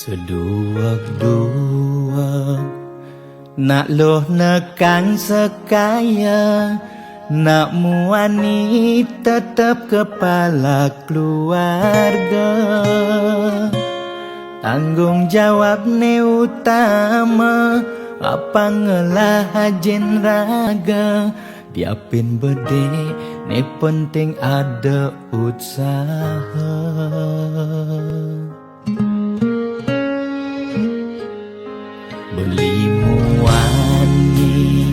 Seduak-duak nak loh nekan sekaya, nak muani tetap kepala keluarga. Tanggung jawab ne utama, apa ngelah hajen raga. Diapin bede ne penting ada usaha. Beli muani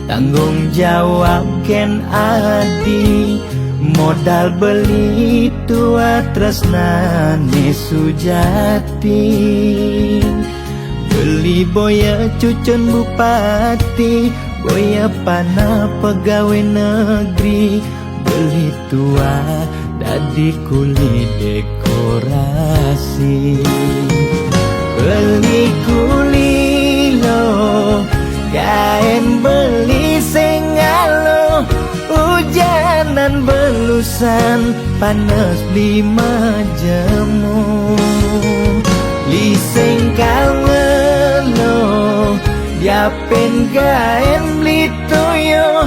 tanggung jawab ken adi, modal beli tua tresnane sujati. Beli boya cucun bupati, boya pana pegawai negeri. Beli tua dadi kuli dekorasi. Beli kuli lo, kain beli sengalo. Hujanan belusan, panas lima jemu. Liseng kawelo, diapen kain beli toyo.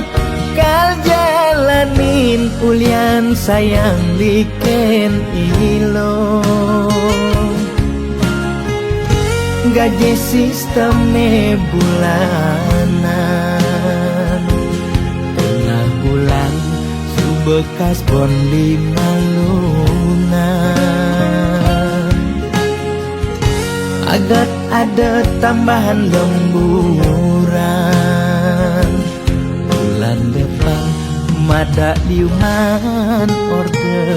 Kal jalanin ulian sayang liken ilo. Gaji sistemnya bulanan, tengah bulan subekas bon 5 lunan. Agat ada tambahan lemburan, bulan depan mada liuman orderan.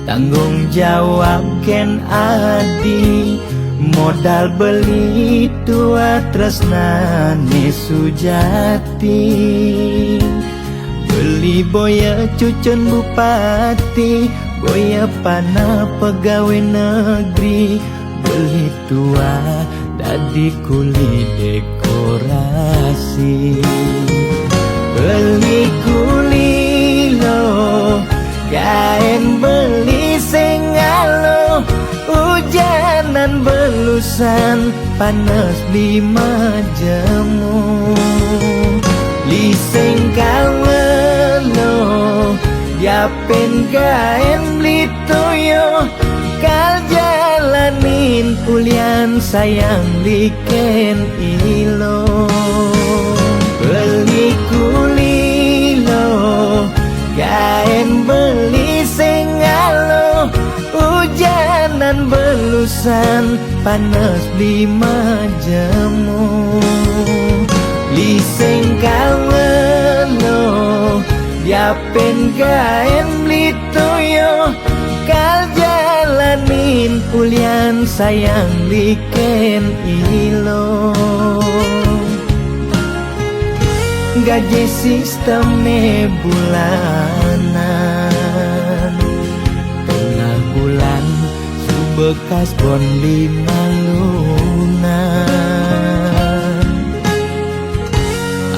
Tanggung jawab ken adi, modal beli tua tresnane sujati. Beli boya cucun bupati, boya pana pegawai negeri. Beli tua dadi kuli dekorasi. Beli kuli lo, kain beli sengalo. Hujanan belusan, panas 5 jemu. Liseng kawelo, diapen kain beli toyo. Kal jalanin ulian sayang liken ilo. Beli kuli lo, kain beli sengalo. Hujanan belusan, panas 5 jemu. Liseng kawelo, diapen kain beli toyo. Kal jalanin ulian sayang liken ilo. Gaji sistemnya bulanan, tengah bulan subekas bon 5 lunan.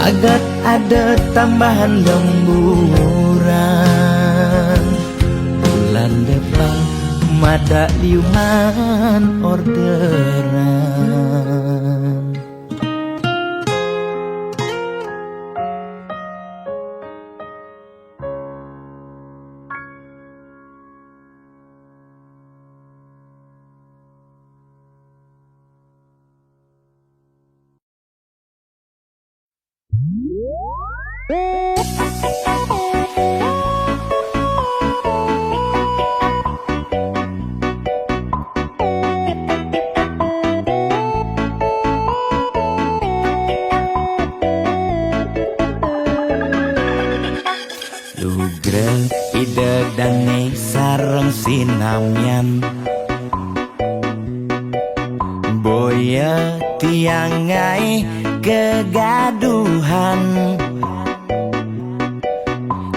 Agat ada tambahan lemburan, bulan depan mada liuman orderan. Lugrel ide dane sareng sinamyan, Boya tiangai kegaduhan,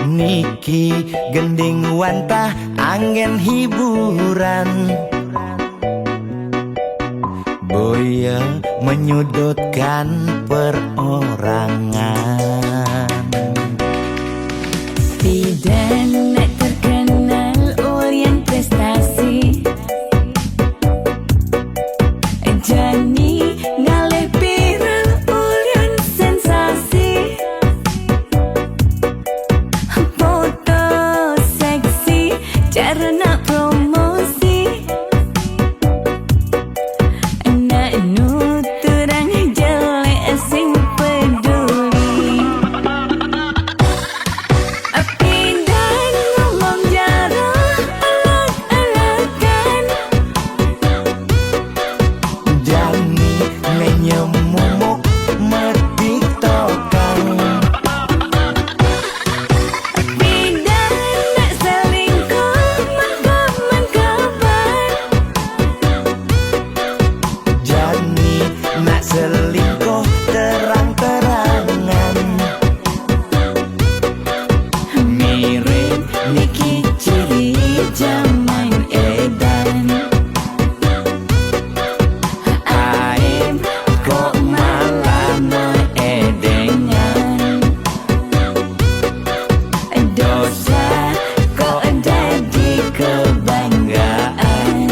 niki gending wantah angin hiburan. Boya menyudutkan perorangan. Tidak nak terkenal Orient prestasi, Jani ngalih viral Orient sensasi. Foto seksi cara nak promosi, nak nuturang jelek sing peduli. Pindah ngomong jarang alak-alakan, Jani menyemumuk mertiktokan. pindah nak selingkuh mengkabar. Jani nak selingkuh terang-terangan. Mirip Niki ciri zaman edan. Aib kok malah meedengan, dosa kok jadi kebanggaan.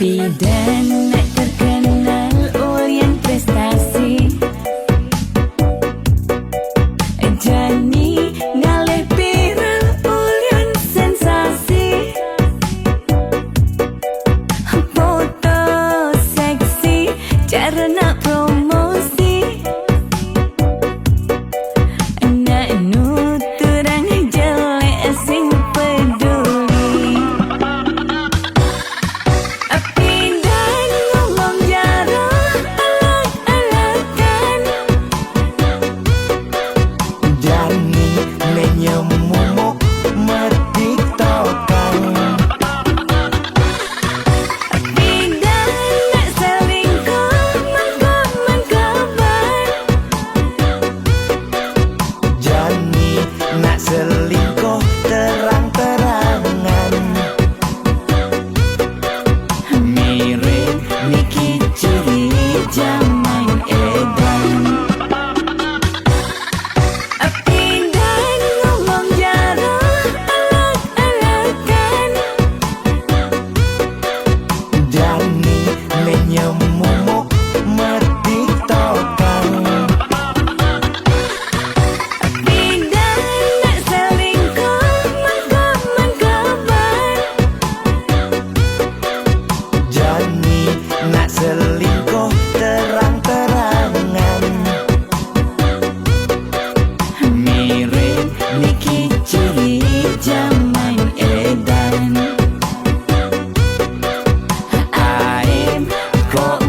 Tidak nak terkenal Orient prestasi, Jani ngalih viral Orient sensasi. Foto seksi cara nak promosi, nak nuturang jelek sing peduli. Pindah ngomong jarang alak-alakan, Jani menyemumuk mertiktokan. pindah nak selingkuh mengkabar. Jani nak selingkuh terang-terangan. Mirip Niki ciri zaman edan. Pindah ngomong jarang alak-alakan, Jani menyemumuk mertiktokan. pindah nak selingkuh mengkabar. Jani nak selingkuh terang-terangan. Mirip Niki ciri zaman edan. Aib kok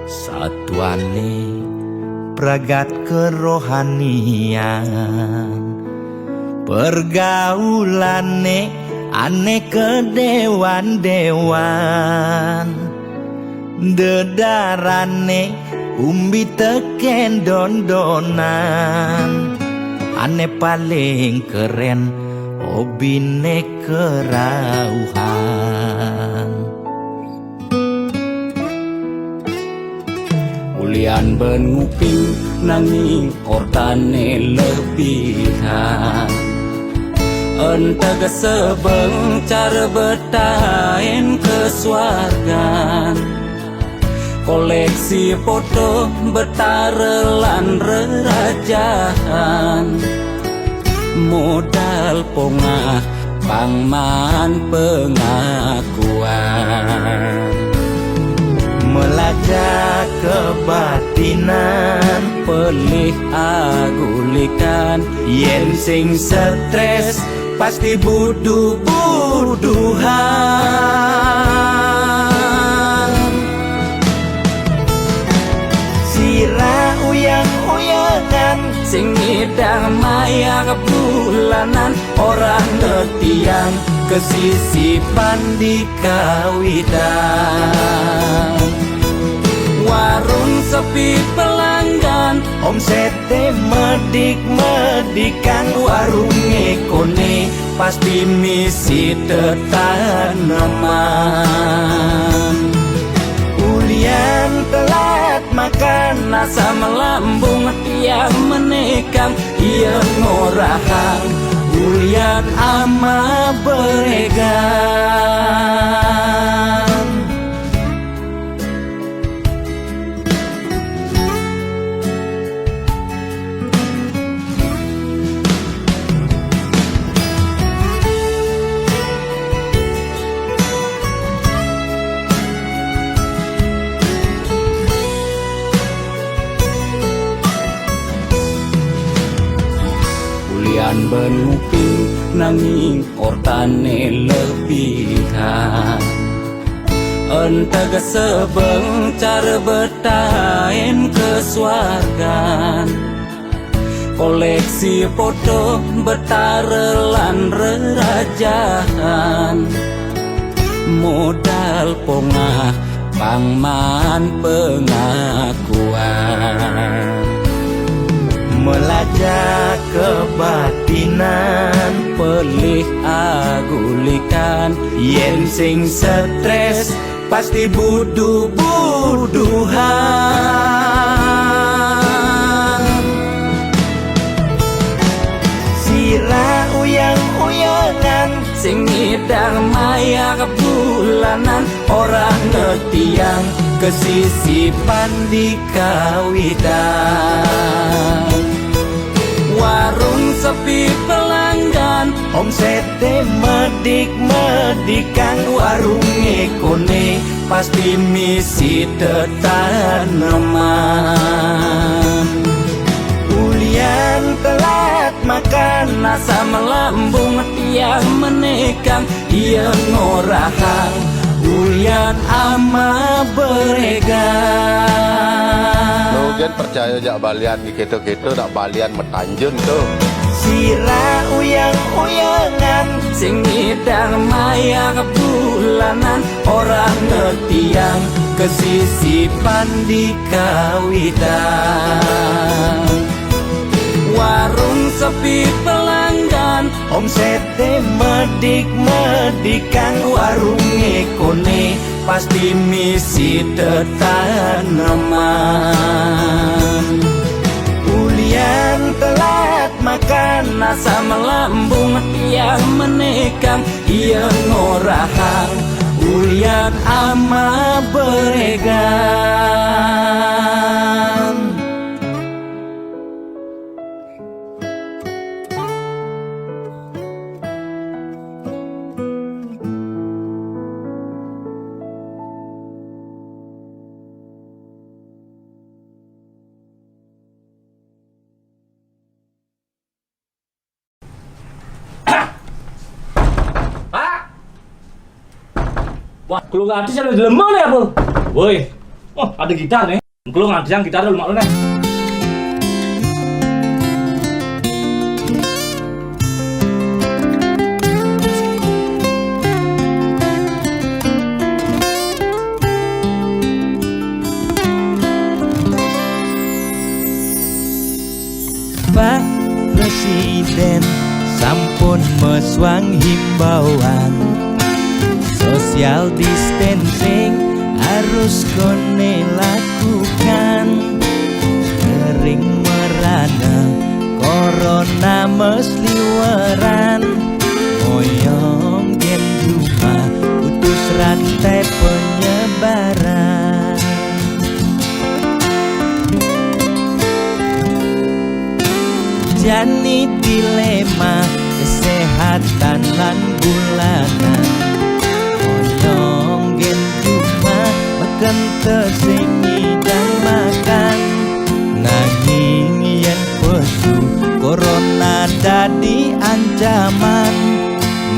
Satuane pragat kerohanian, pergaulane aneh kedewan-dewan, dedarane umbi teken dondonan, aneh paling keren hobine kerauhan. Ulian benguping nanging ortane lebihan, enteg sebeng cara betain kesuargan, koleksi foto betarelan rerajahan, modal pongah pangman pengakuan, melacak kebatinan, pelih agulikan, yen sing stres pasti buduh-buduhan. Sira uyang-uyangan, sing ngidang maya bulanan, orang ngetiang kesisipan di kawitan. Warung sepi pelanggan, omsete medik-medikan, warung ekone pasti misi tetaneman. ulian telat makan, Nasa melambung tiang menekang, ia ngorahang ulian ama beregan. Ulian benuping nanging ortane lebihan, enteg sebeng cara betain kesuargan, koleksi foto betarelan rerajahan, modal pongah pangman pengakuan, melacak kebatinan, pelih agulikan, yen sing stres pasti buduh-buduhan. Sira uyang-uyangan, sing ngidang maya bulanan, orang ngetiang kesisipan di kawitan. Warung sepi pelanggan, omsete medik-medikan, warung ekone pasti misi tetaneman. ulian telat makan, Nasa melambung tiang menekang, ia ngorahang ulian ama beregan. Logan percaya jak balian di keto-keto nak balian metanjun tu. sira uyang-uyangan, Sing ngidang maya bulanan, orang ngetiang kesisipan di kawitan. Warung sepi pelanggan, omsete medik-medikan, warung ekone pasti misi tetaneman. ulian telat makan, Nasa melambung tiang menekang, ia ngorahang ulian ama beregan. Wah, kalau nggak artis ada lemah nih apa? Woi, Oh, ada gitar nih. Lu ngajang gitar dulu mak lu nih. Pak Presiden sampun meswang himbauan social distancing harus kone lakukan. Kering merana corona mesliweran, moyong gen rumah putus rantai penyebaran. Jani dilema kesehatan lan bulanan, moyong gen cuma makan tersengi dan makan. Nanging yen pesu corona dadi ancaman,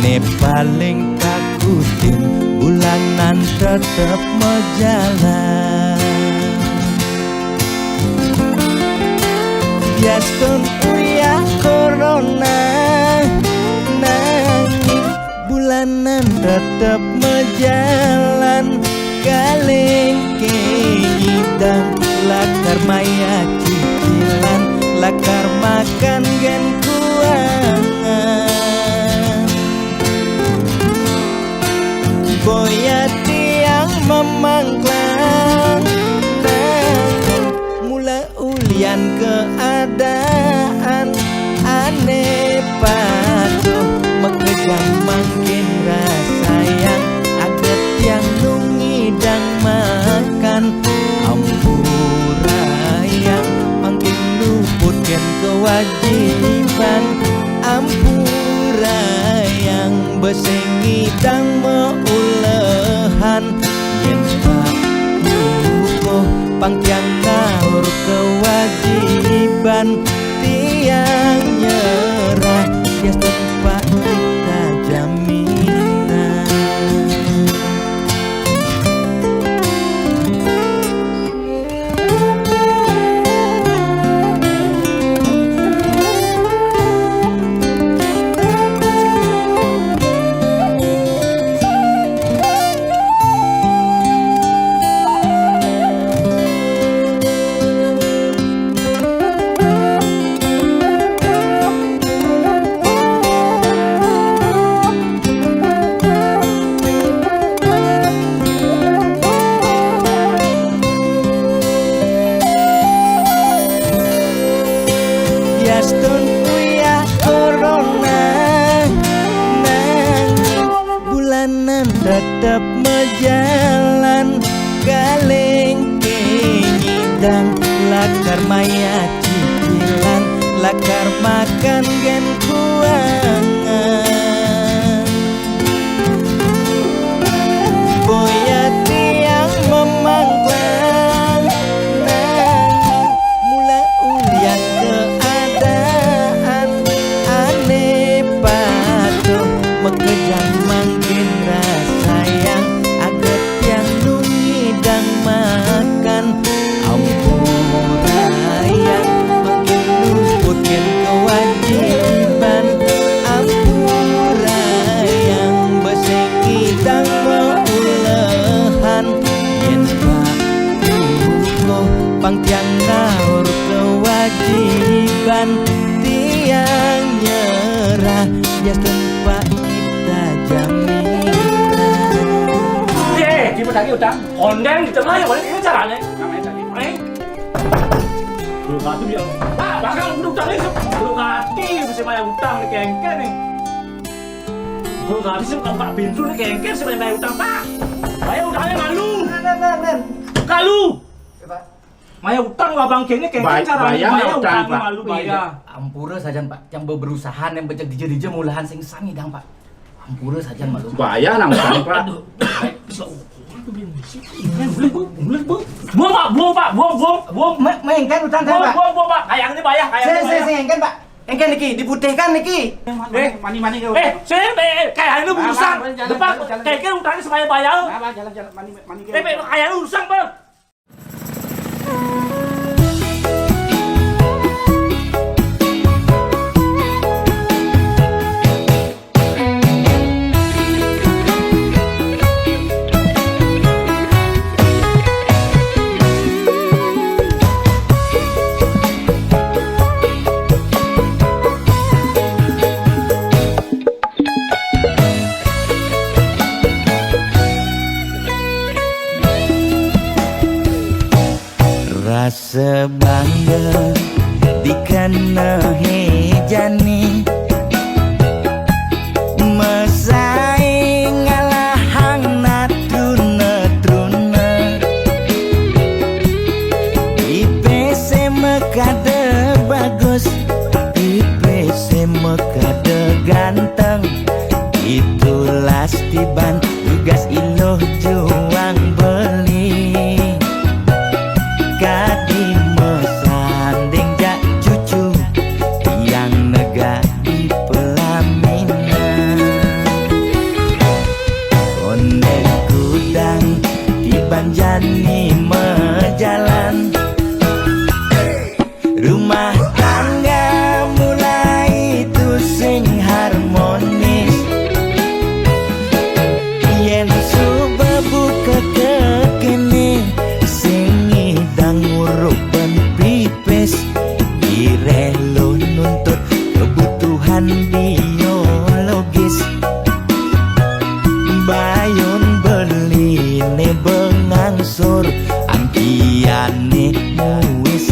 ne paling takutin bulanan tetep mejalan. Biaston uyah corona, nanging bulanan tetep mejalan. Kaleng keidang lakar maya cicilan, lakar makan gen kuangan. Boya tiang memangklang, mula ulian keadaan aneh patuh mekejang makin rasa yang aget yang nungidang makan. Ampura yang makin luputkan kewajiban, ampura yang besengidang meulehan. Yen pangtiang ngaur kewajiban, tiang nyerah ya tempat kita jaminan. Biaston uyah corona, nanging bulanan tetep mejalan. Kaleng kenyidang lakar maya cicilan, lakar makan gen kuangan. Boya tiang memangklang, nanging mula ulian keadaan aneh patuh mekejang makin rasa yang aget yang nungidang makan. Ampura yang makin luputkan kewajiban, ampura yang besengidang meulehan. Yen pangtiang ngaur kewajiban, tiang nyerah ya tempat kita jaminan. Ye, gimana lagi utang? Konten di tengah ya, boleh ini caranya. Namanya tadi. Belum hati dia. Pak, bakal udah utang nih. Belum hati bisa bayar utang nih kengken nih. Belum hati sih bukan Pak Bintu nih kengken sih bayar utang Pak. Bayar utangnya malu. Kalu. Maya utang lah bang kengnya kengken caranya bayar utangnya malu bayar. Ampura saja Pak, yang berusaha yang becek dije mulahan sing sami dang Pak. Ampura saja malu. Bayar nang utang Pak. Buang Pak, buang. Mengengken utang kan Pak. Buang Pak, kayaknya bayar, Saya engken Pak. Engken niki diputihkan niki. Mani kayaknya lu urusan. Depan kayaknya utangnya supaya bayar. Jalan mani Kayaknya urusan Bang. rasa bangga dikena hejani mesaing ngalahang natruna-truna IPC mekade bagus IPC mekade ganteng itulah tiban tugas iloh juang beli kadi mesanding jak cucu yang nega di pelaminan konde kudang di banjani mejalan rumah tangga mulai tusing harmonis yen suba buka kekene sing idang nguruk ban pipis direlo nuntut kebutuhan biologis bayon beli ne bengangsur angkiane muis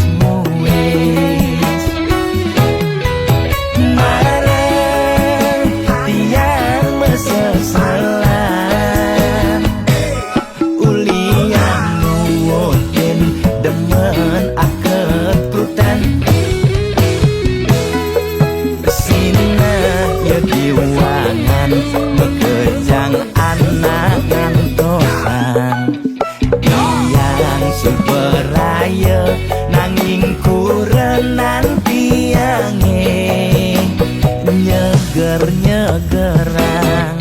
marang tiang mesesalan ulian nuwotin demen aketrutan sina ya diwangan mekejang anak ngantosan yang superaya nanging kurenan tiange nyeger-nyegerang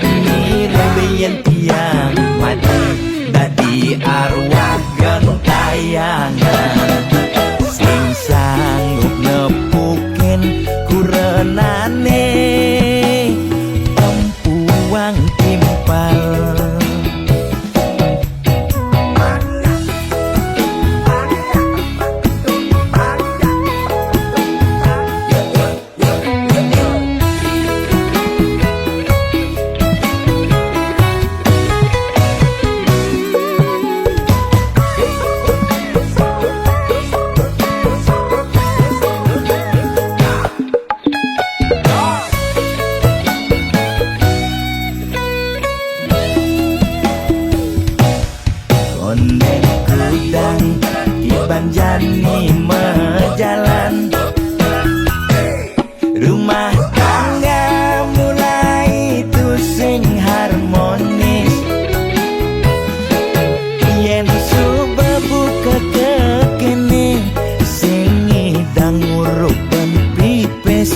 nirembeyen tiang mati dadi arwah gentayangan sing sanggup nepukin kurenane empuang timpal konde kudang di banjani mejalan rumah tangga mulai tusing harmonis yen suba buka kekene sing idang nguruk ban pipis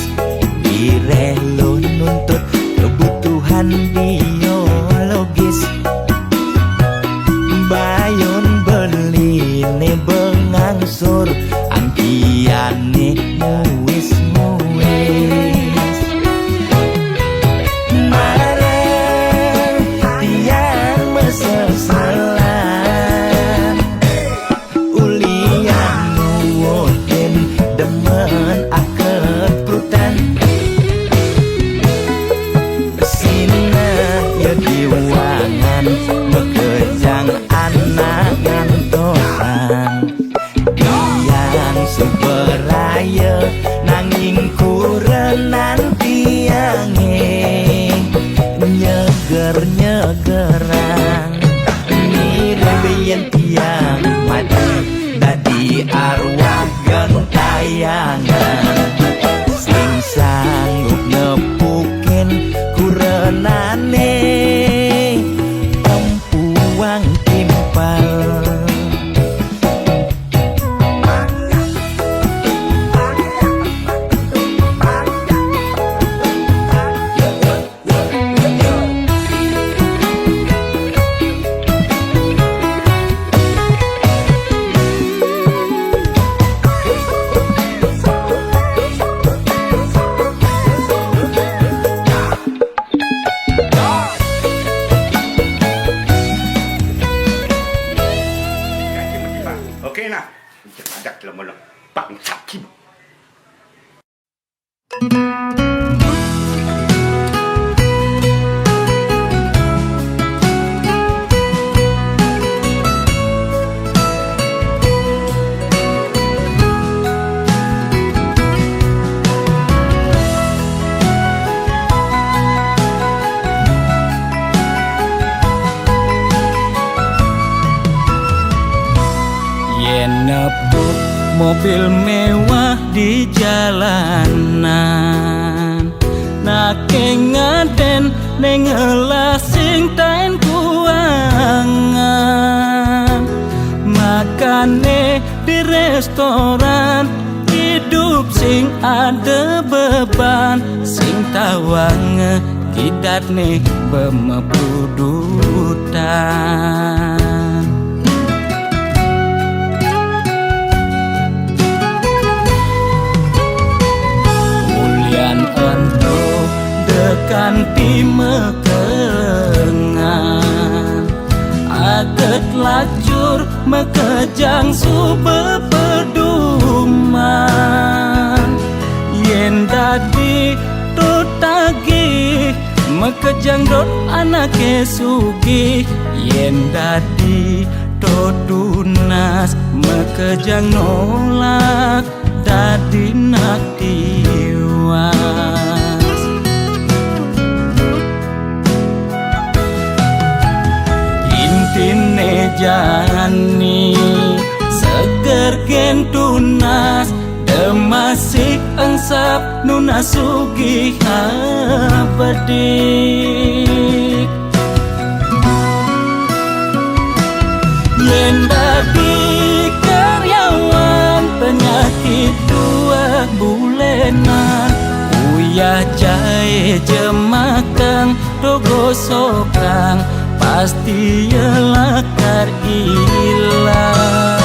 direlo nuntut kebutuhan biologis bayon beli ne bengangsur angkiane muis marang tiang mesesalan ulian nuwotin demen aketrutan sina ya diwangan mekejang anak ngantosan yang superaya nanging kurenan tiange nyeger-nyegerang nirembeyen tiang mati dadi arwah gentayangan sing sanggup nepukin kurenane empuang timpal Yen nepuk mobil mewah di jalanan, nake ngaden neng sing taen kuangan, makane di restoran hidup sing ada beban, sing tawang kidat nih bemebudutan. Mulian ento dekan mekengan, aget lacur mekejang sube peduman. Yen dadi tutagi mekejang dot anake sugih, yen dadi tunas mekejang nolak dadi nak tiwas. Intine jani seger gen tunas, demasik angsap nuna sugih apedik. Yen dadi karyawan penyakit 2 bulenan, uyah jahe jemakang dogo sokang, pasti lakar ilang.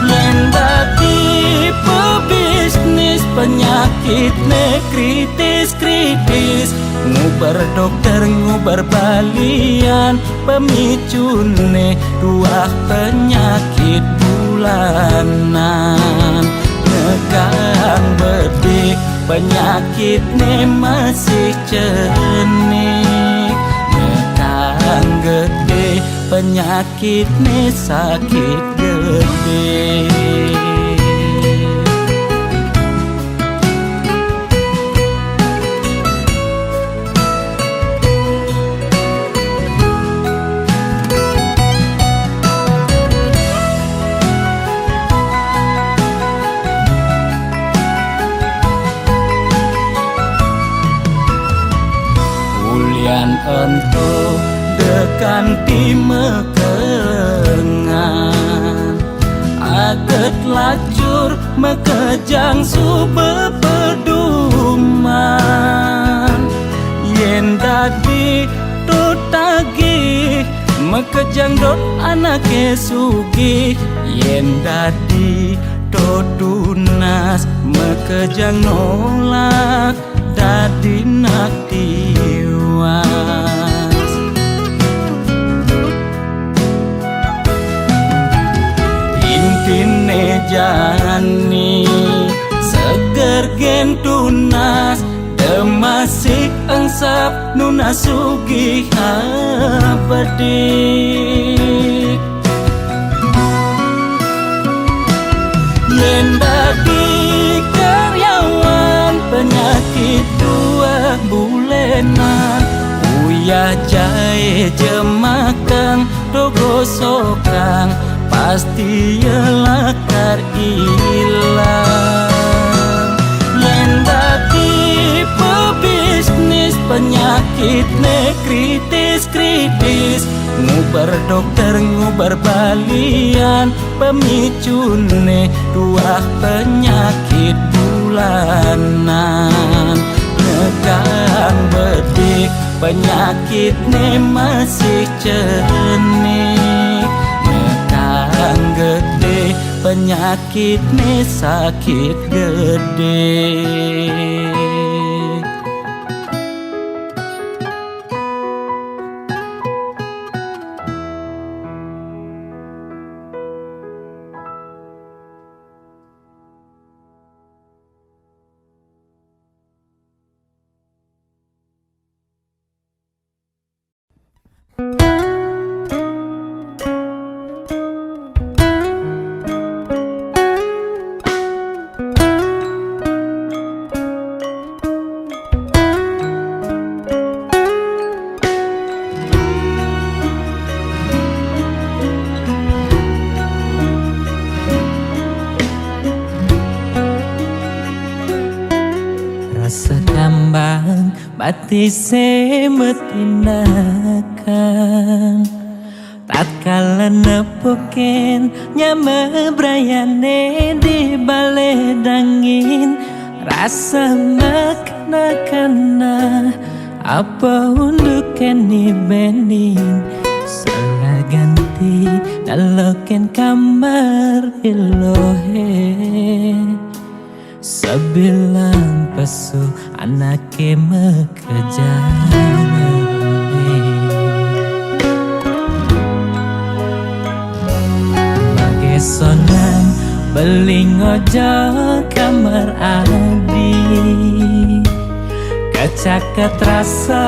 Yen dadi pebisnis penyakit ne kritis-kritis, ngubar dokter ngubar balian, pemicune 2 penyakit bulanan. Negang bedik penyakit ne masih cenik, negang gede penyakit ne sakit gede. Ento dekan mekengan, aget lacur mekejang sube peduman. Yen dadi tutagi mekejang dot anake sugih, yen dadi tunas mekejang nolak dadi nak tiwas. Intine jani seger gen tunas, demasik angsap nuna sugih apedik. Yen dadi karyawan penyakit 2 bulenan, uyah jahe jemakang dogo sokang, pasti lakar ilang. Yen dadi pebisnis penyakit ne kritis-kritis, ngubar dokter ngubar balian, pemicune 2 penyakit bulanan. Negang bedik penyakit ne masih cenik, negang gede penyakit ne sakit gede. Hati semetinakan tatkala nepukin nyame brayane di baledangin rasa makna-kana apa untuk keni bening salah ganti daloken kamar ilohe sebilang pesu anake mekejangan sonan beling ojo kamar adi kacaket rasa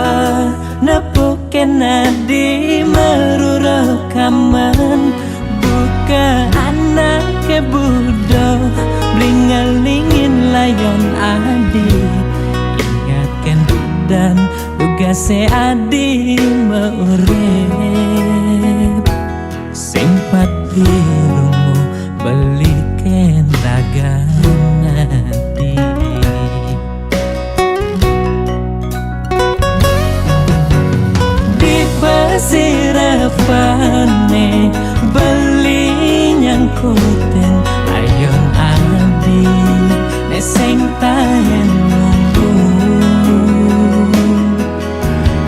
nepuken adi meruro kaman buka anak ke budo blingalingin layon adi ingatkan dan tugase adi meurep simpati rumu belikan dagangan di pasirapane beli nyangkuten ayon adi neseng tahen nunggu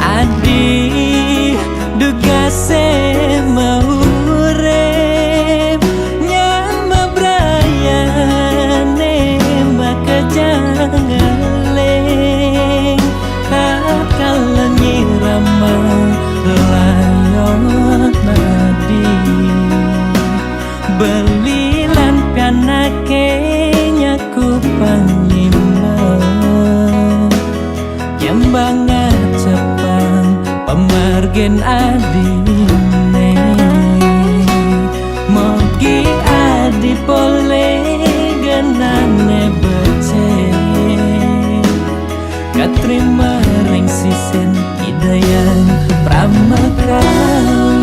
adi duga se mau ngeleng takal nyirama layon nadi belilan pianake nyaku panglima nyembangan cepang pemargen adine mogi adi pole genane katrima ring sisen idayan pramakawi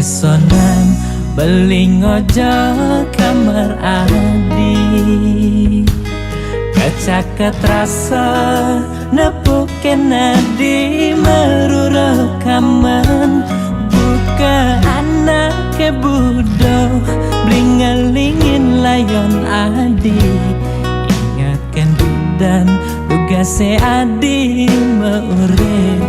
sonan beling ojo kamar adi kacaket rasa nepuken adi meruro kaman buka anak ke budo blingalingin layon adi ingatkan dan tugase adi meurep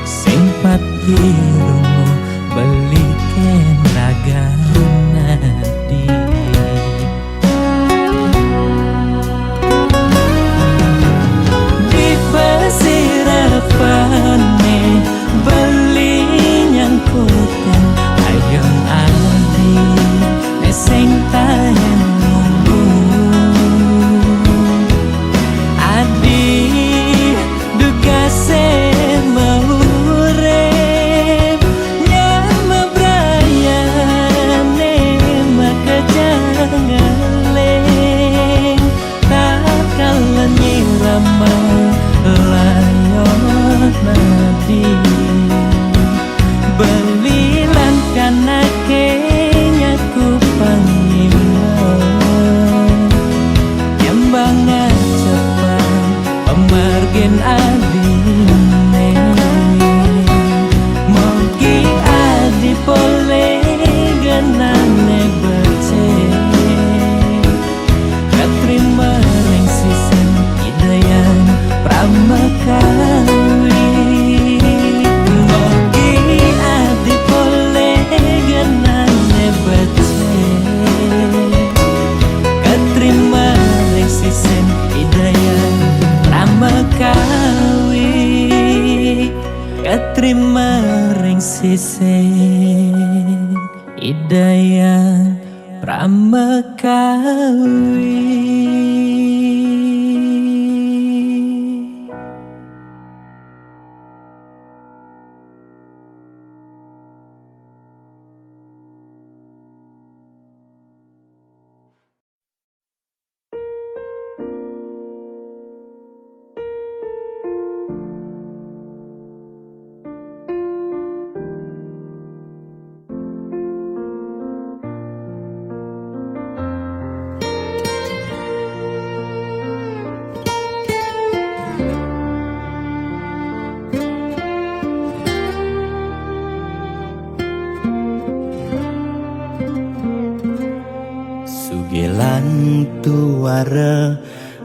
simpati rumu belikan dagangan di pasirapane beli nyangkuten ayon adi neseng tahen nunggu adi duga se mau ngeleng takal nyirama layon nadi belilan kanake nyaku panglima nyembangan cepang pemargen adine mogi adi pole genane pramakawi mogi adi pole genane bace katrima ring sisen idayan pramakawi katrima ring sisen idayan pramakawi. tuara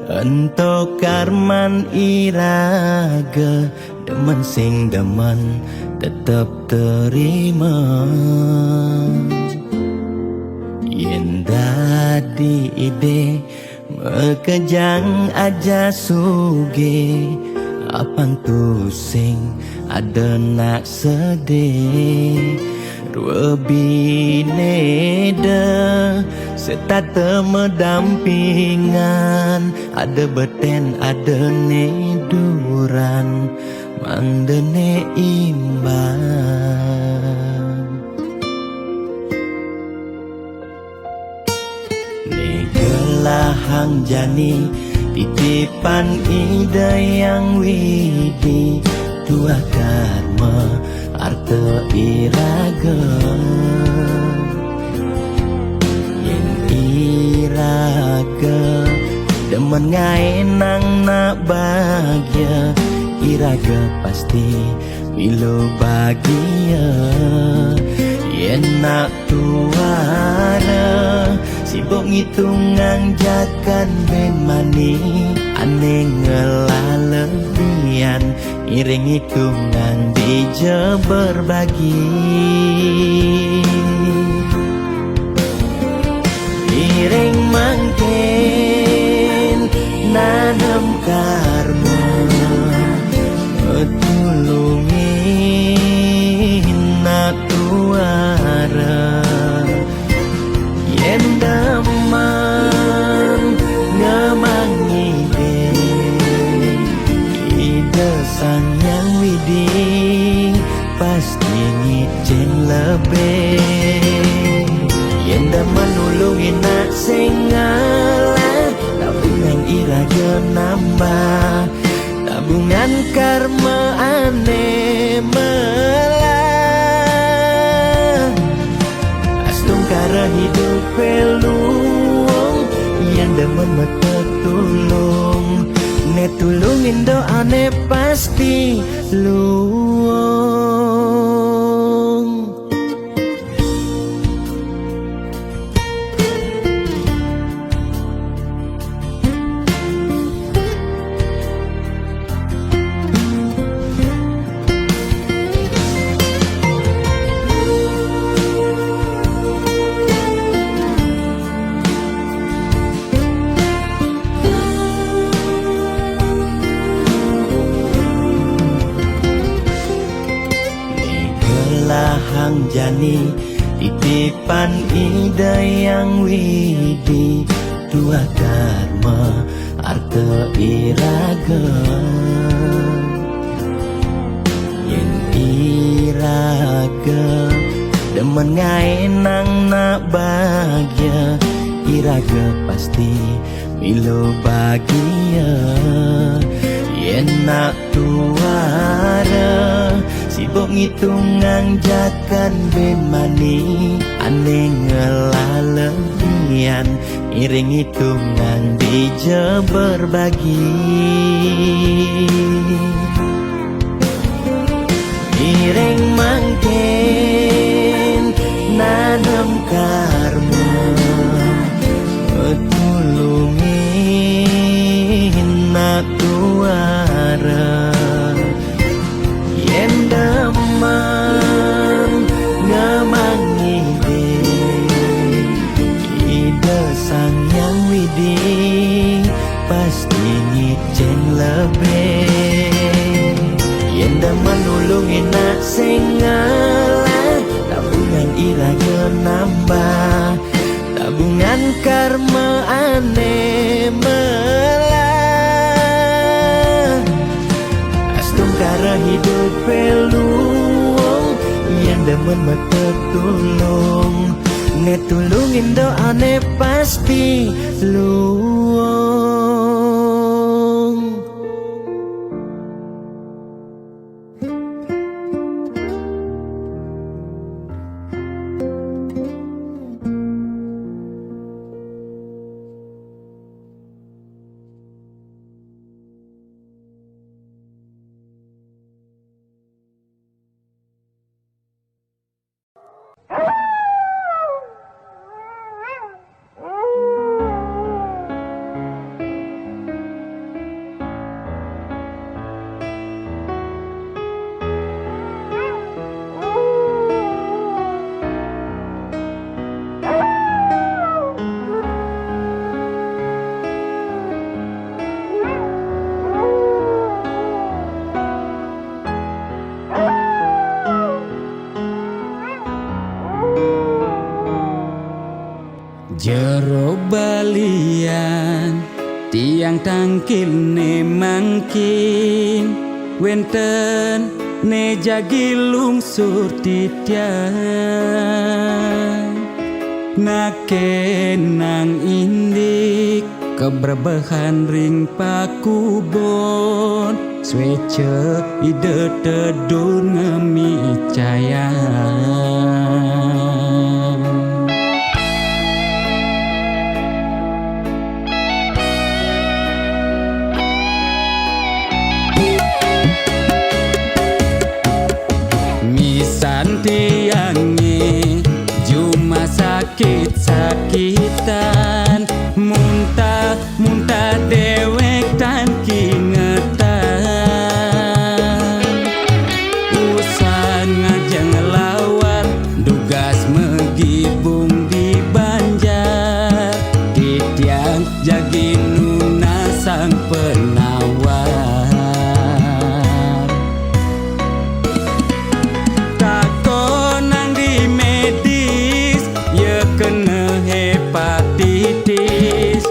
Ento karman iraga Demen sing demen tetep terima Yen dadi ide Mekejang aja suge Apang tu sing ada nak sedih Dua bineda Serta temedampingan Ada beten ada neduran Mandene imbang Negelahang jani Titipan ida yang widi Dua karma arte iraga Yen iraga Demen ngai nang nak bahagia Iraga pasti milo bahagia Yen nak tuara Sibuk ngitungan jakan ben mani Ane ngelalebian Iring hitungan dija berbagi Iring mangkin nanam karma Tulungin nak tuara Yen daman ngemangi Ide sang yang widi Pasti ngicin lebih Yen daman nulungin nak sengalah Tabungan iraga nambah Tabungan karma aneh melah Astung kara hidup peluang Yang demen mata tulung Ne tulungin doa ne pasti luang Hang jani titipan ida yang widi Dua karma arte iraga Yen iraga Demen ngai nang nak bahagia Iraga pasti milo bahagia Yen nak tuara Sibuk ngitungan jakan ben mani Ane ngelalebian Iring hitungan dija berbagi Iring mangkin nanam karma Tulungin nak tuara Yen daman ngemangi Ide sang yang widi Pasti ngicen lebih Yen daman nulungin nak sengalah Tabungan iraga nambah Tabungan karma aneh melah Astung kara hidup peluang Yang demen mata tulung Ne tulungin doa ne pasti luang Jero balian tiang tangkil ne mangkin wenten ne jagi lungsur titian nakenang indik keberbahan ring pakubon swece ide tedun ngemi cayang. Santiangi cuma sakit-sakitan muntah dewek tan kingetan usan ngajeng lawan dugas megibung di Banjar titiang jagi nuna sang penawar kena hepatitis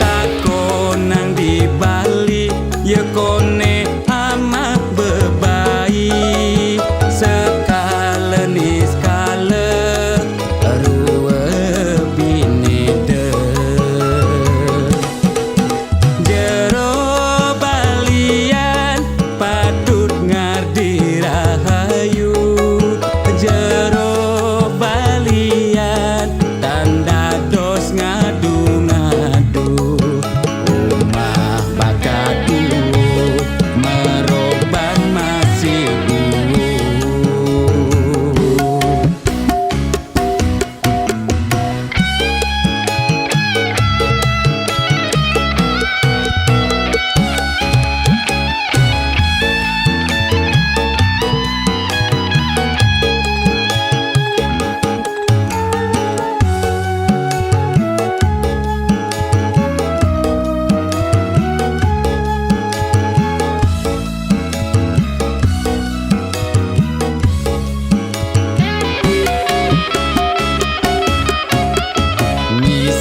tako nang di Bali ye kone amat bebayi sekale ni skale ruwe binede jero balian patut ngardi rahayu jero balian tanda dos ngadu-ngadu umah bakatu meroban masih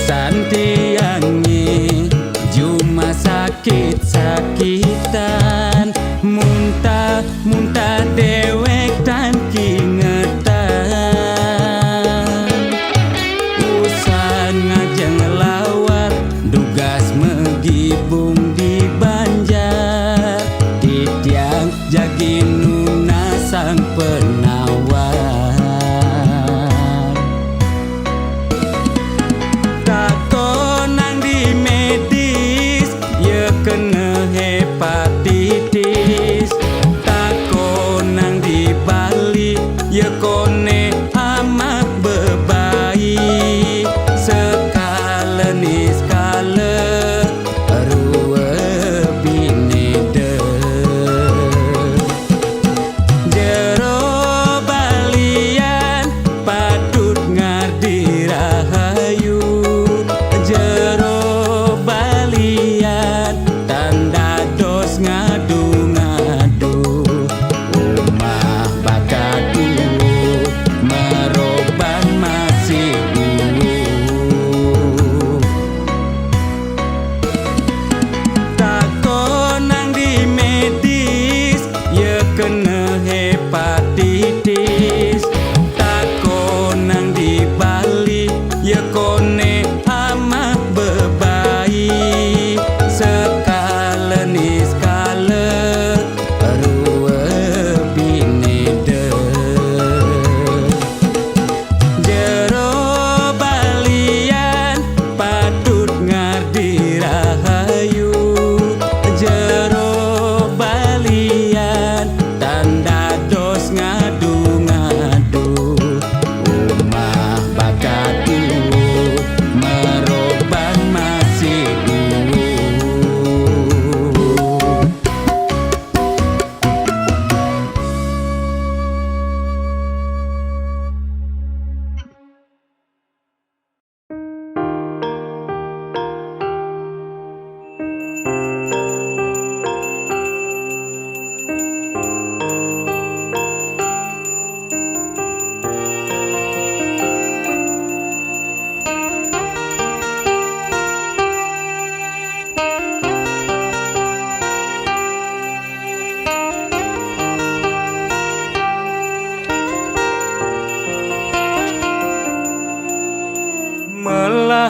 Santiangi cuma sakit-sakitan muntah dewek tan kingetan usan ngajeng lawar dugas megibung di Banjar titiang jagi nuna sang penawar kena hepatitis tako nang di Bali ye kone amat bebayi sekale ni skale ruwe binede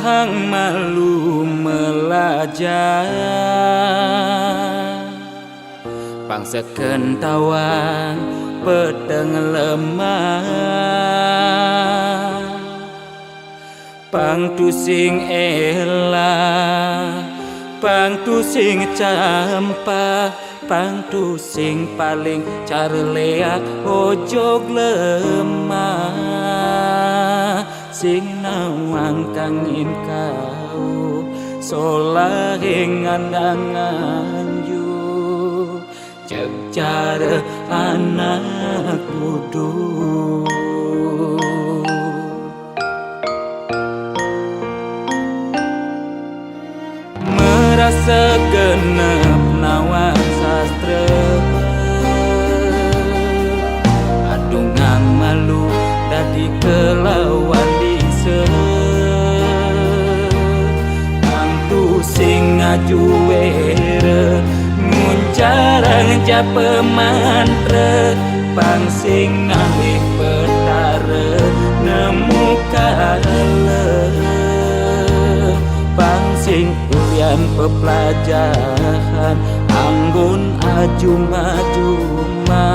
hang malu melajar bangsa kentawan pedang lemah pang tu sing elah pang tu sing campah pang tu sing paling carleak ojog lemah sing nawang kangin kau solahing andangan yu cek cara anak kudu merasa genep nawang sastra adungan malu dadi kelawan dise angtu sing ngaju were nguncarang japa mantra pang sing ngalih petara nemu kala pang sing ulian pepelajaran anggun ajuma-juma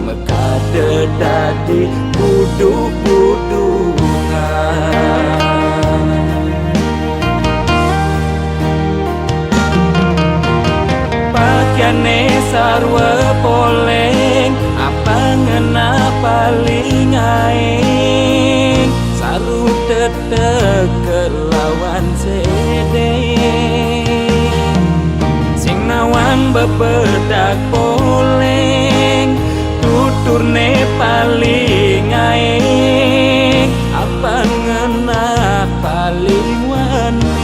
mekade dadi buduk-budungan pakaiane sarwa poleng apa ngena paling aing saru tetek kelawan sedeng sing nawang bebedak poleng tuturne paling aing apa ngena paling wanin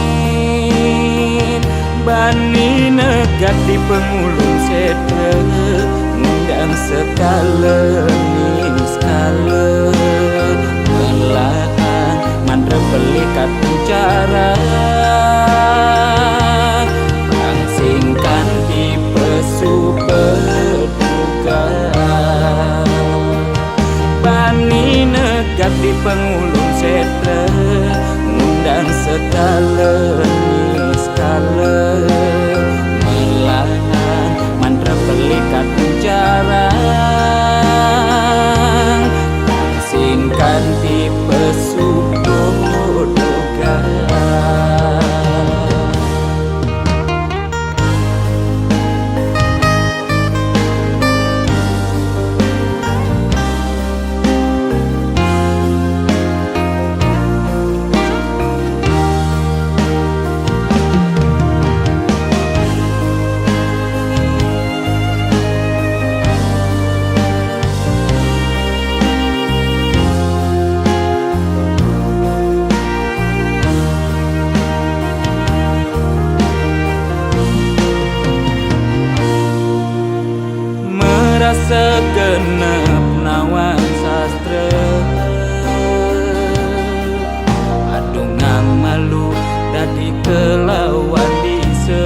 bani negat di pengulung sedre ngundang sekala nih sekala melahan mandra belikat bicara pangsingkan di pesu berduga bani negat di pengulung sedre ngundang sekala nih sekala melahan mandra belikat bicara pangsingkan di pesu berduga segenep nawang sastra adungan malu dadi kelawan dise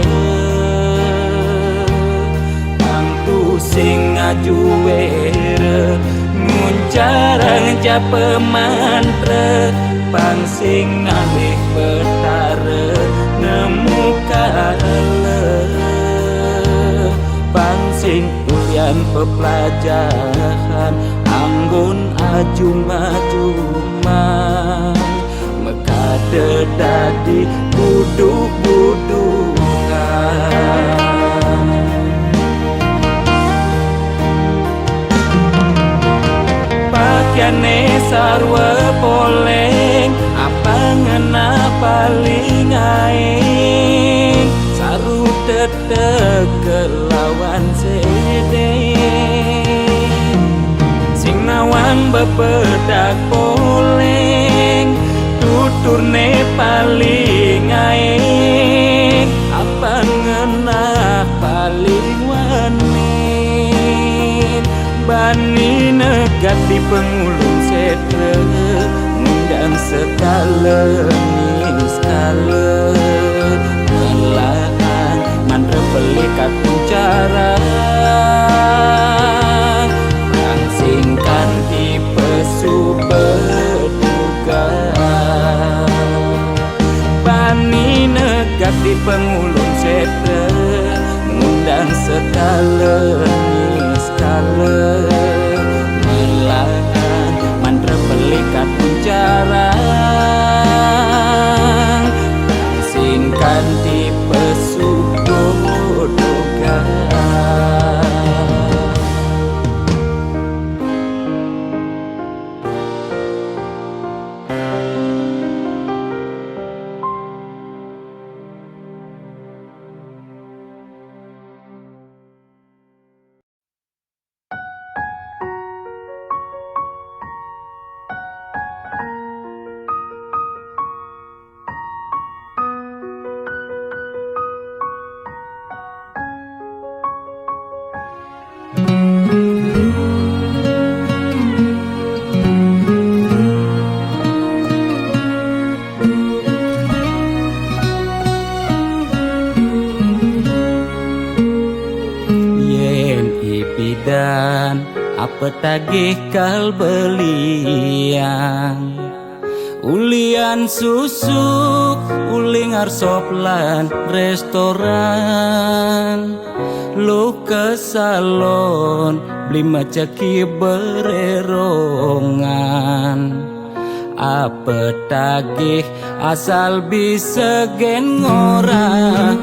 angtu sing ngaju were nguncarang japa mantra pang sing ngalih petara nemu kala pang sing ulian pepelajaran anggun ajuma-juma mekade dadi buduk-budungan pakaiane sarwa poleng apa ngena paling aing saru tetek kelawan sedeng sing nawang bebedak poleng tuturne paling aing apa ngena paling wanin bani negat di pengulung sedre ngundang sekala nih sekala melahan mandra belikat bicara pangsingkan di pesu berduga sekale niskale melahan mantra pelikat puncarang singkan tipe subodogan. Dan apa tagih kal belian ulian susuk uling arsop lan restoran lu ke salon beli macaki bererongan apa tagih asal bisa gen orang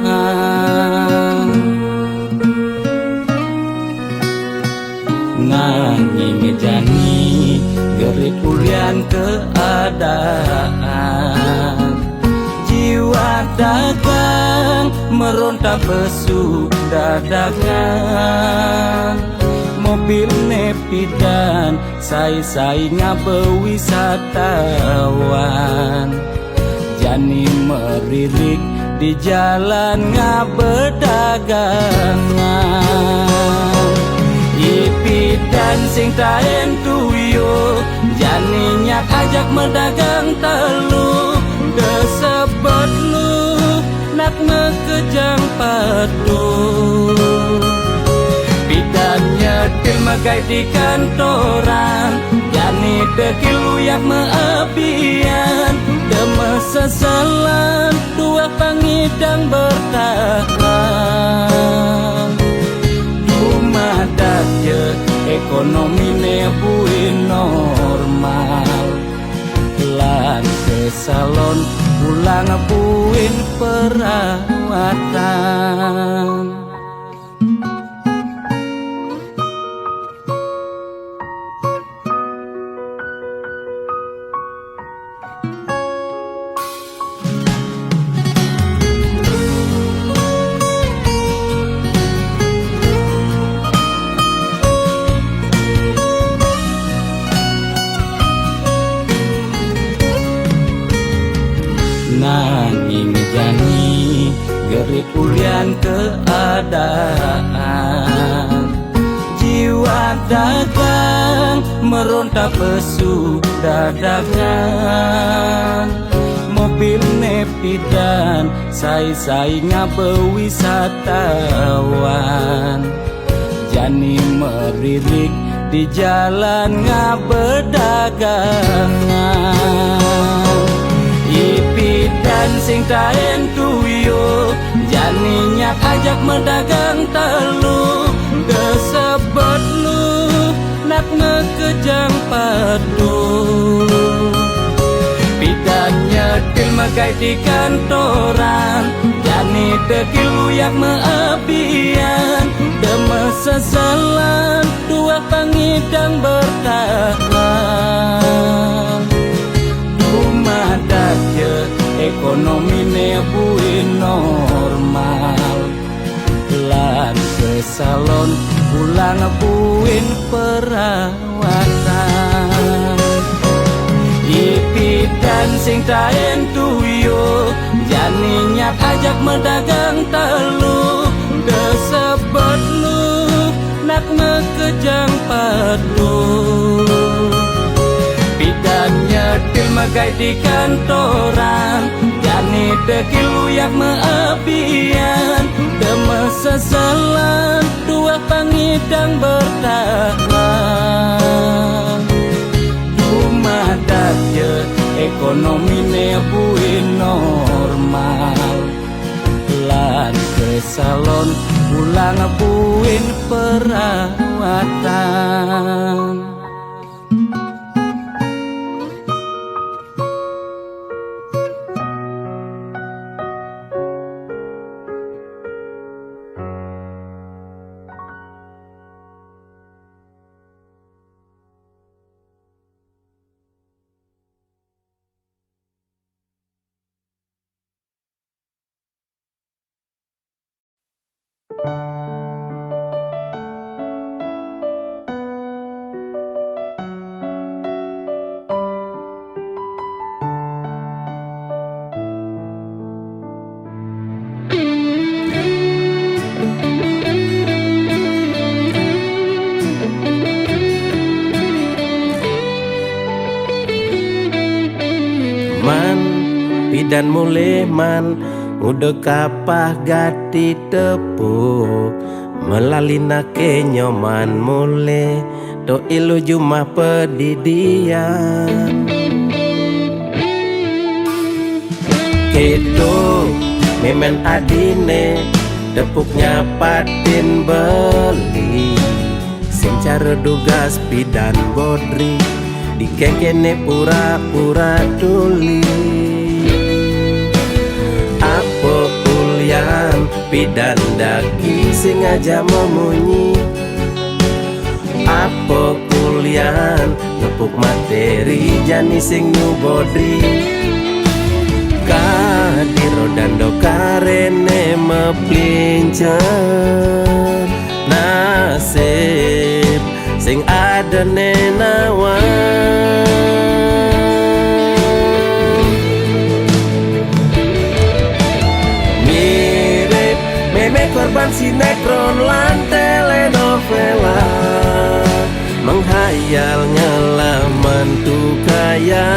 nanging ngejani gerit ulian keadaan jiwa dagang meronta besu dadakan mobil nepidan sai-sai ngabewisatawan jani meririk di jalan ngabedagangan ipi dan sing taen tuyo jani nyak ajak medagang telu desebet lu nak ngekejang padu bidan nyetil megai di kantoran jani dekilu yak meabian deme seselan dua pangidang bertahan madakje ekonomi ne buin normal lan ke salon pulang buin perawatan. Nanging jani gerik ulian keadaan jiwa dagang meronta pesu dadakan mobil nepidan sai-sai ngabewisatawan jani meririk di jalan ngabedagangan ipi dan sing taen tuyo jani nyak ajak medagang telu desebet lu nak ngekejang padu bidan nyetil megai di kantoran jani dekilu yak meabian deme seselan dua pangidang bertahan madakje ekonomi ne buin normal lan ke salon pulang buin perawatan ipi dan sing taen tuyo jani nyak ajak medagang telu desebet lu nak ngekejang padu bidan nyetil megai di kantoran jani dekilu yak meabian deme seselan dua pangidang bertahan dumadakje ekonomi ne buin normal lan ke salon pulang puin perawatan. Man pidan mulai man udah kapah gati tepuk melalina ke nyoman mulai do ilu jumah pedidian kedo memen adine tepuknya patin beli sing cara dugas pidan bodri dikekene pura-pura tuli apa ulian pidan daki sing aja memunyi apa kulian ngepuk materi jani sing nubodri kadiro dando karene mepincer nasib sing ada nenawan mirip meme korban sinetron lan telenovela menghayal ngelaman tuh kaya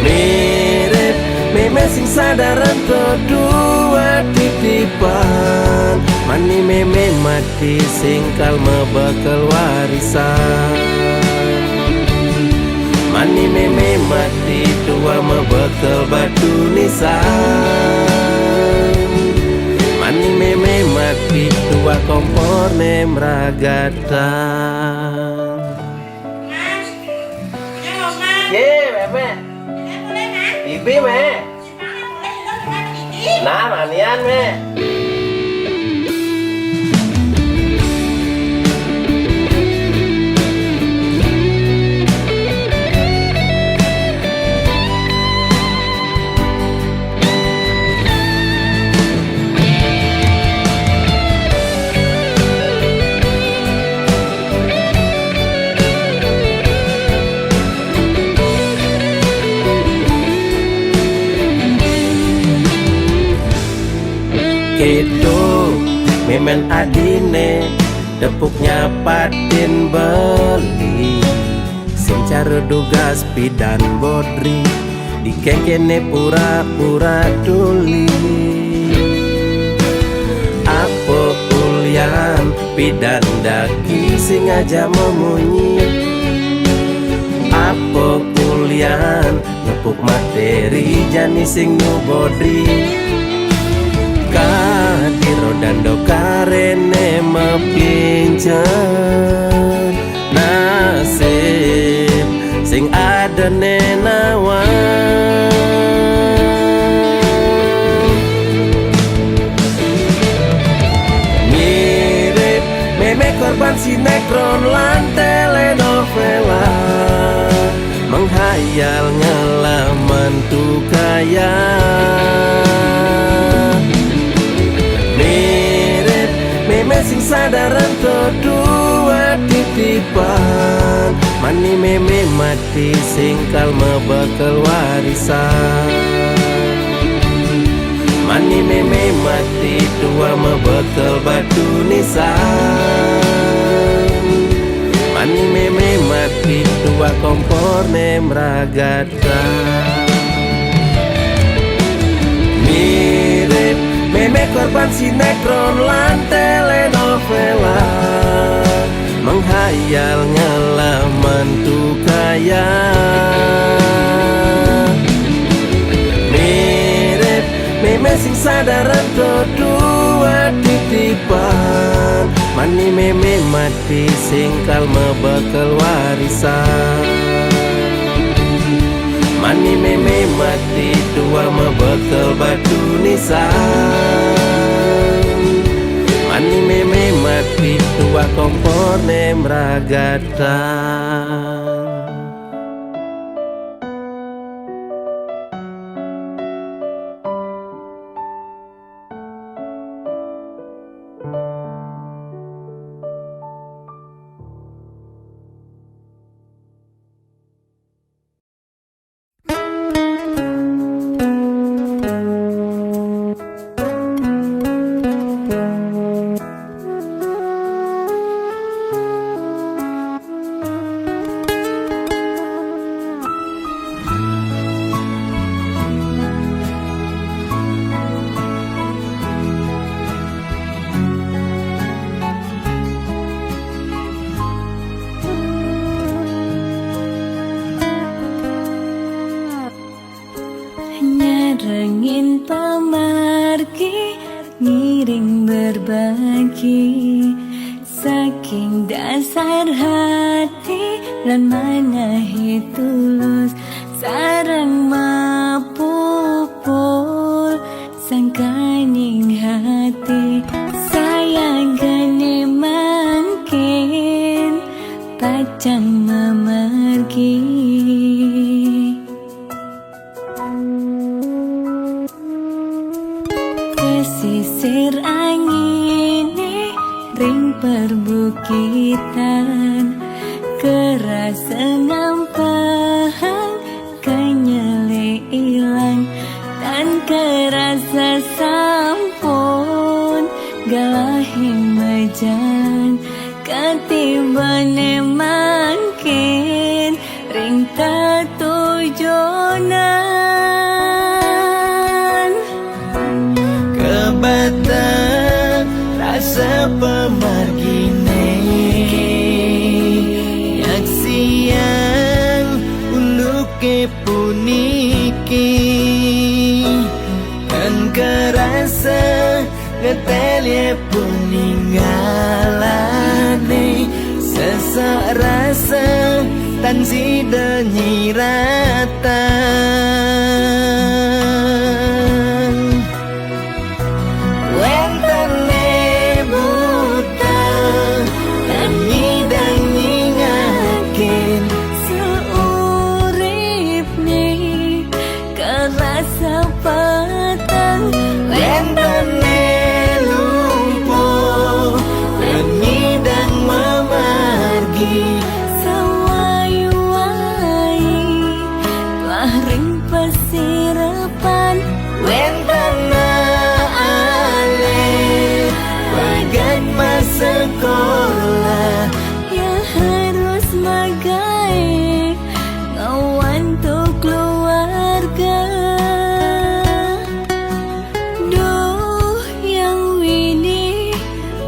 mirip meme sing sadaran kedua titipan mani meme mati singkal mebekal warisan mani meme mati tua mebekal batu nisan mani meme mati tua kompor nemragatan. Ye meme ibi me nah manian me kedo memen adine tepuknya patin beli sing cara dugas pidan bodri dikekene pura-pura tuli apa ulian pidan daki sing aja memunyi apa kulian ngepuk materi jani sing nubodri kadiro dando karene mepincer nasib sing ada nenawan mirip meme korban sinetron lan telenovela menghayal ngelaman tuh kaya sing sadaran kedua titipan mani meme mati singkal mebekal warisan mani meme mati tua mebekal batu nisan mani meme mati tua kompor nemragatan mirip meme korban sinetron lan telenovela menghayal ngelaman tuh kaya mirip meme sing Sadaran dua titipan Mani meme mati singkal mebekal warisan Mani meme mati dua mebekal batu nisan Mani meme mati dua kompor nemragatan Rengin pemargi ngiring berbagi saking dasar hati lan manahi tulus sarang mapupul sangkaning hati sayang gane mangkin pacang memargi Sisir angin ring perbukitan kerasa ngampang kenyele ilang dan kerasa sampun galahing mejan ketibane mangkin ring tatujonan Batang rasa pemargine Yak siang uluke puniki Dan kerasa ngetelye puninggalane Sesak rasa tan sida nyiratan sekolah yang harus magai ngawan tuh keluarga duh yang wini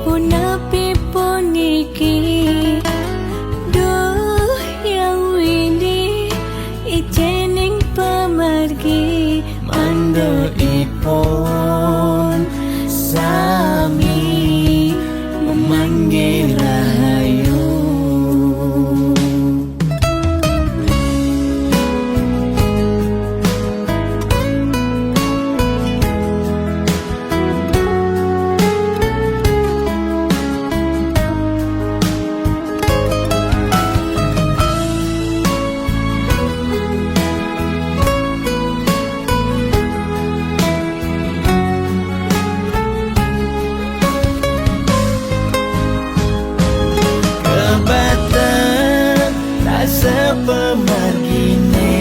punapi puniki duh yang wini ijening pemargi mando ipon sami memanggil rahayu pemargine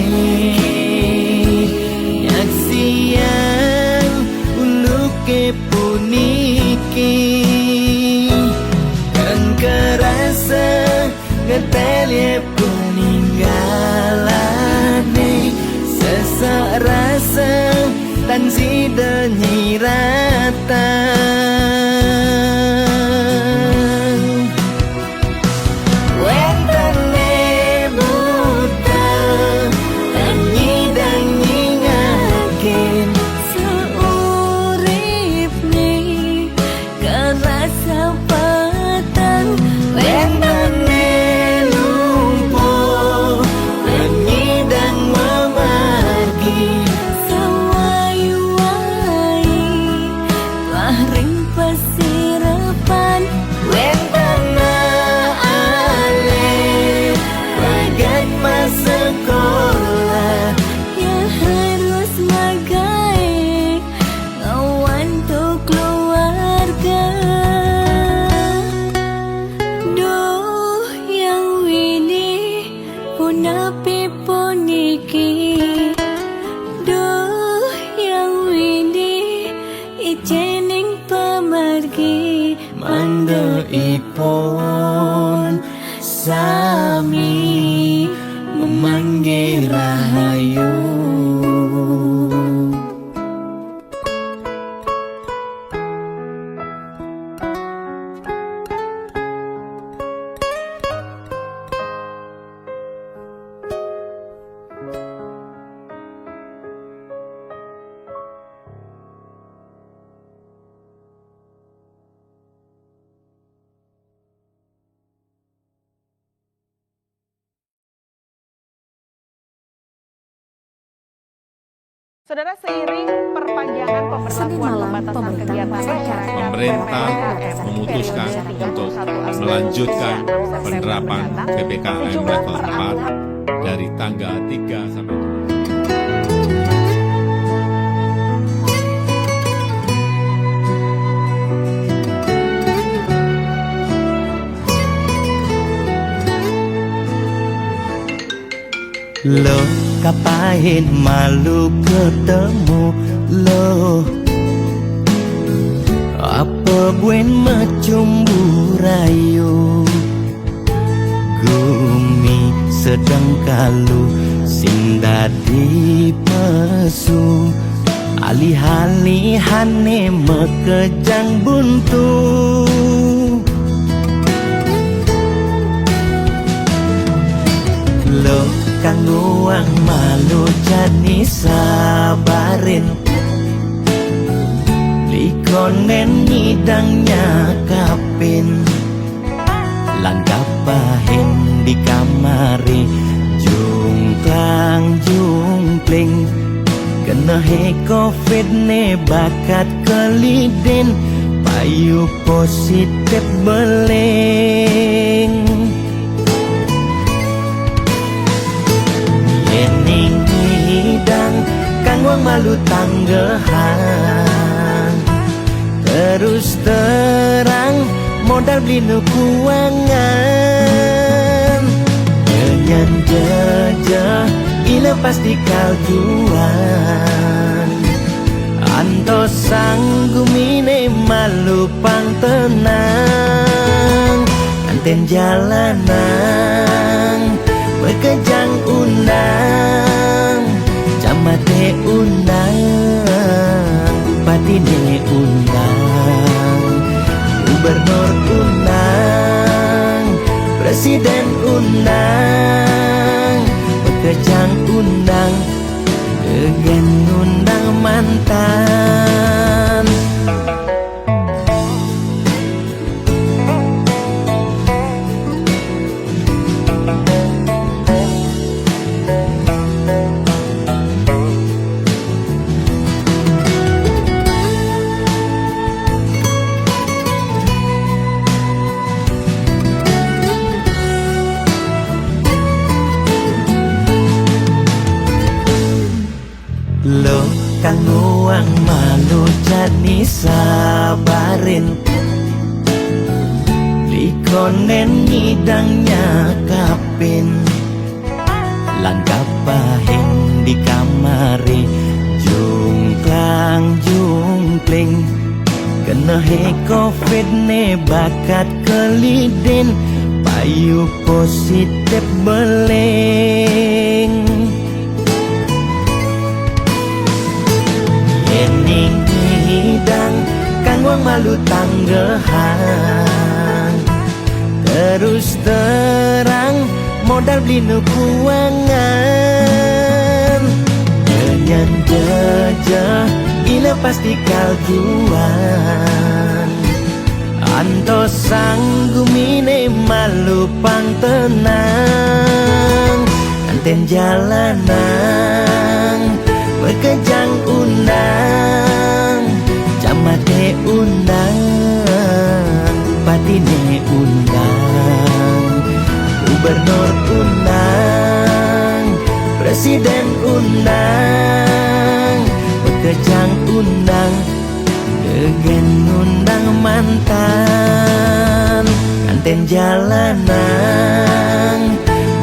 yak siang uluke puniki kan kerasa ngetelye peninggalane sesak rasa tan sida nyiratan seurip ring pesirapan Wentana ale bagat masa sekolah ya harus magai ngawan tuh keluarga. Duh yang wini punapi puniki, duh yang wini ijening pemargi Manda ipon sami memanggil rahayu. Saudara, seiring perpanjangan pemberlakuan pembatasan kegiatan masyarakat, pemerintah memutuskan untuk melanjutkan penerapan PPKM level 4 dari tanggal 3 sampai 7. Lo kapahin malu ketemu lo, apa buen macumbu rayu. Gumi sedang kalu sing dadi pesu, alih-alihane mekejang buntu. Lo kanggo ang malu jani sabarin, likonen ngidangnya kapin, langkah pahin di kamari, jungklang jungkling, kena he covid ne bakat kelidin, payu positif beleng. Yening hidang kang wang malu tanggehan, terus terang modal beli nukuangan, nyanyan jejah ila pasti kaljuan, anto sanggumine malu pang tenang, anten jalanan bekejang undang, camate undang, bupatine undang, gubernur undang, presiden undang, bekejang undang, kegen undang mantan. Lo kang nguang malu jani sabarin, likonen ngidangnya kapin, langkah pahin di kamari, jungklang jungkling, kena he covid ne bakat kelidin, payu positif beleng. Yening hidang kang wang malu tanggehan, terus terang modal beli nukuangan, nyanyan jejah ila pasti kaljuan, anto sanggumine malu pang tenang, anten jalanan bekejang undang, camate undang, Bupatine undang, gubernur undang, presiden undang, bekejang undang, degen undang mantan, kanten jalanan,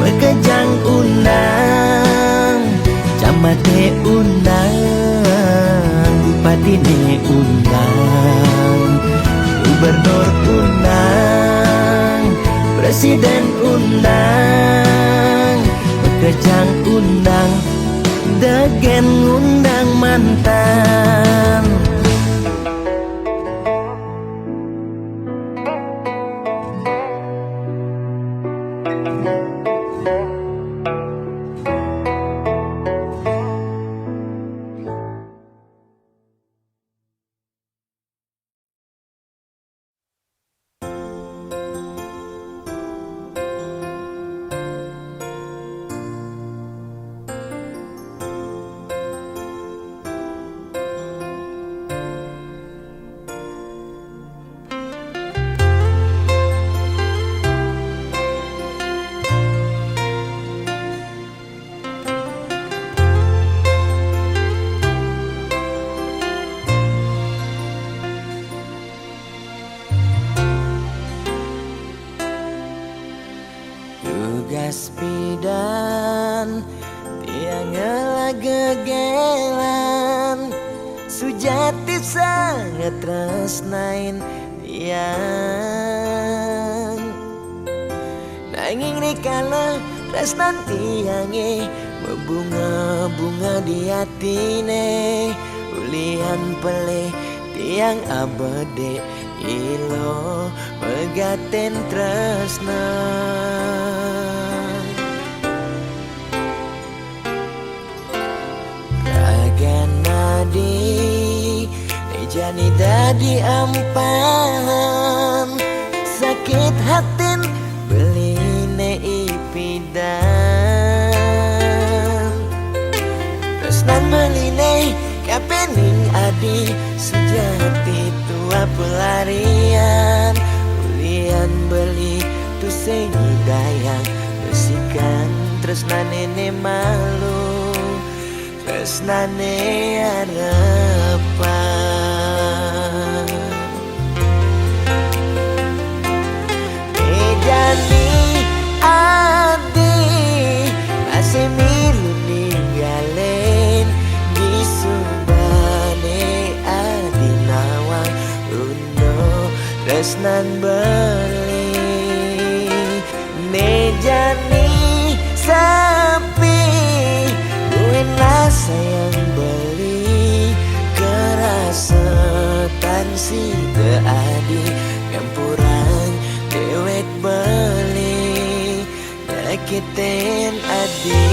bekejang undang, camate undang, bupatine undang, gubernur undang, presiden undang, bekejang undang, degen undang mantan. Tugas bidan tiang gegelan, sujati sangat tresnain tiang. Nanging rikala tresnan tiange berbunga-bunga di hatine, ulian peleh tiang abade ilo megaten tresna. Nadi jani dadi ampan, sakit hatin beline ipidan, tresnan beline kapening adi, sejati tua pelarian, ulian beli tu dayang, besikan tresnan nene malu, tresnane harapan. Jadi adi masih milu ninggalin di subane adi nawang uno tresnan beli nejani sapi buenlah sayang beli kerasetan si teadi ngampuran dewek beli nyakitin adi.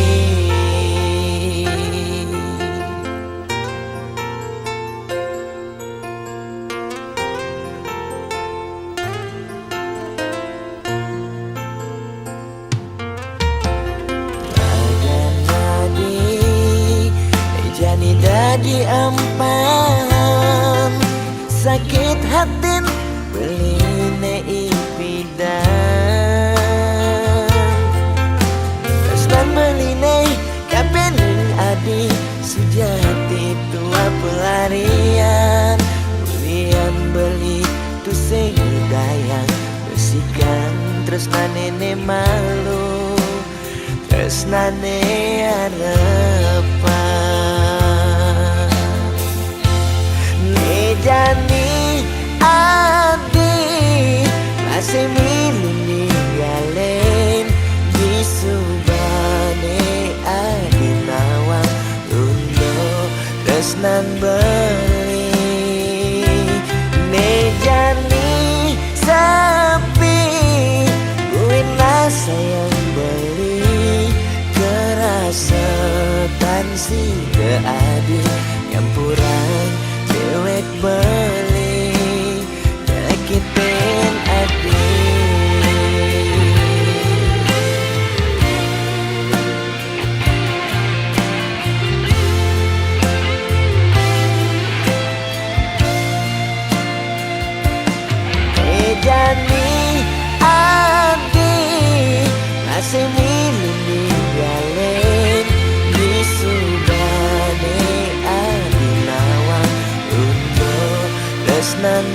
Dadi ampan, sakit hatin beline ipidan, tresnan beline kapening adi, sujati tua pelarian, ulian beli tu dayang, besikan tresnan nene malu, tresnane harapan. Jani adi masih milu ninggalin di subane adi nawang uno tresnan beli nejani sapi buenlah sayang beli kerasetan si keadi ngampuran dewek beli semilih ninggalin wisudane Adinawang untuk tresnan